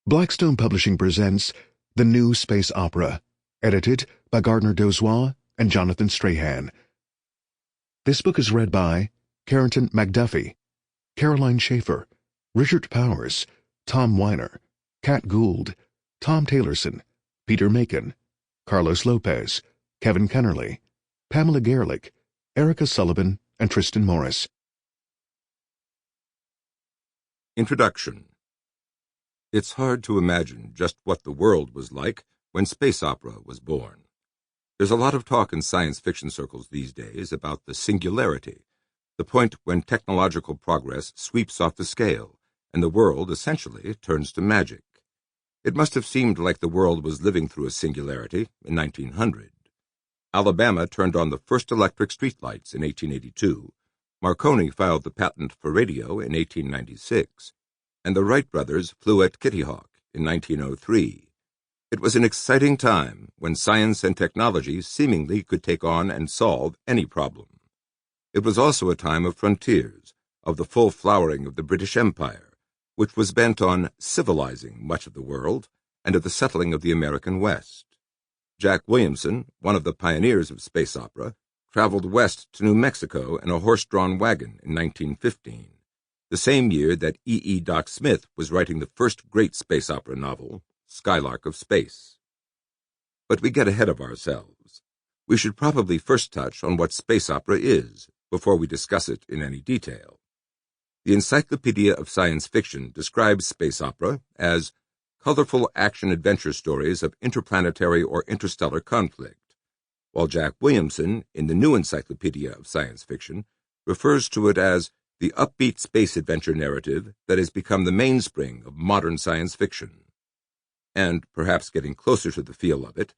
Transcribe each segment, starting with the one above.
Blackstone Publishing presents The New Space Opera, edited by Gardner Dozois and Jonathan Strahan. This book is read by Carrington Macduffie, Caroline Shaffer, Richard Powers, Tom Weiner, Kat Gould, Tom Taylorson, Peter Macon, Carlos Lopez, Kevin Kenerly, Pamela Garelick, Erica Sullivan, and Tristan Morris. Introduction. It's hard to imagine just what the world was like when space opera was born. There's a lot of talk in science fiction circles these days about the singularity, the point when technological progress sweeps off the scale and the world essentially turns to magic. It must have seemed like the world was living through a singularity in 1900. Alabama turned on the first electric streetlights in 1882, Marconi filed the patent for radio in 1896, and the Wright brothers flew at Kitty Hawk in 1903. It was an exciting time when science and technology seemingly could take on and solve any problem. It was also a time of frontiers, of the full flowering of the British Empire, which was bent on civilizing much of the world and of the settling of the American West. Jack Williamson, one of the pioneers of space opera, traveled west to New Mexico in a horse-drawn wagon in 1915. The same year that E. Doc Smith was writing the first great space opera novel, Skylark of Space. But we get ahead of ourselves. We should probably first touch on what space opera is, before we discuss it in any detail. The Encyclopedia of Science Fiction describes space opera as colorful action-adventure stories of interplanetary or interstellar conflict, while Jack Williamson, in the New Encyclopedia of Science Fiction, refers to it as the upbeat space adventure narrative that has become the mainspring of modern science fiction. And, perhaps getting closer to the feel of it,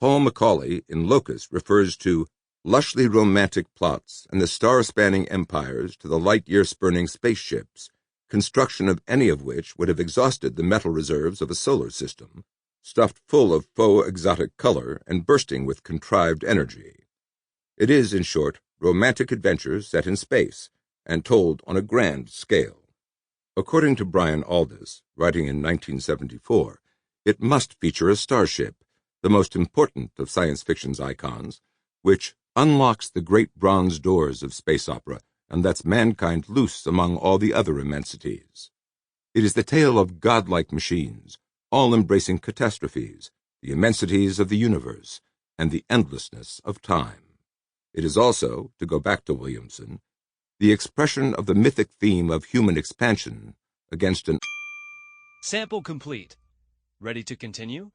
Paul Macaulay in Locus refers to lushly romantic plots and the star-spanning empires to the light-year-spurning spaceships, construction of any of which would have exhausted the metal reserves of a solar system, stuffed full of faux exotic color and bursting with contrived energy. It is, in short, romantic adventures set in space, and told on a grand scale. According to Brian Aldiss, writing in 1974, it must feature a starship, the most important of science fiction's icons, which unlocks the great bronze doors of space opera and lets mankind loose among all the other immensities. It is the tale of godlike machines, all-embracing catastrophes, the immensities of the universe, and the endlessness of time. It is also, to go back to Williamson, the expression of the mythic theme of human expansion against an... Sample complete. Ready to continue?